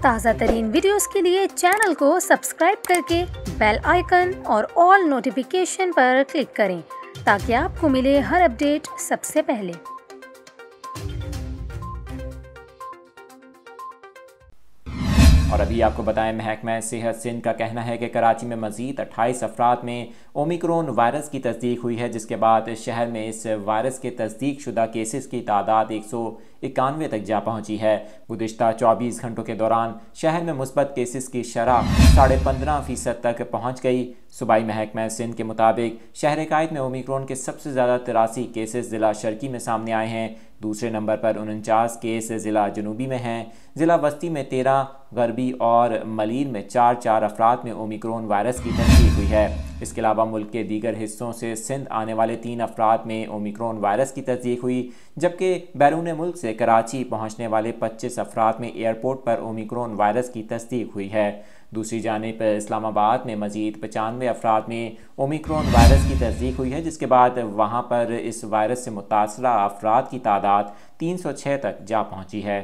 ताज़ा तरीन वीडियोस के लिए चैनल को सब्सक्राइब करके बेल आइकन और ऑल नोटिफिकेशन पर क्लिक करें ताकि आपको मिले हर अपडेट सबसे पहले। और अभी आपको बताएं, महकमा सेहत सिंध का कहना है कि कराची में मज़ीद 28 अफराद में ओमिक्रॉन वायरस की तस्दीक हुई है, जिसके बाद शहर में इस वायरस के तस्दीक शुदा केसेस की तादाद 191 तक जा पहुंची है। गुज़िश्ता 24 घंटों के दौरान शहर में मुस्बत केसेस की शरह 15.5% तक पहुँच गई। सूबाई महकमा सिंध के मुताबिक शहर कायद में ओमिक्रॉन के सबसे ज़्यादा 83 केसेस ज़िला शर्की में सामने आए हैं। दूसरे नंबर पर 49 केस ज़िला जनूबी में हैं। ज़िला वस्ती में 13, गरबी और मलीर में 4 अफराद में ओमिक्रॉन वायरस की तस्दीक हुई है। इसके अलावा मुल्क के दीगर हिस्सों से सिंध आने वाले 3 अफराद में ओमिक्रॉन वायरस की तस्दीक हुई, जबकि बैरून मुल्क से कराची पहुँचने वाले 25 अफराद में एयरपोर्ट पर ओमिक्रॉन वायरस की तस्दीक हुई है। दूसरी जानिब इस्लामाबाद में मज़ीद 95 अफराद में ओमिक्रॉन वायरस की तस्दीक हुई है, जिसके बाद वहाँ पर इस वायरस से मुतासरा अफराद की तादाद 306 तक जा पहुँची है।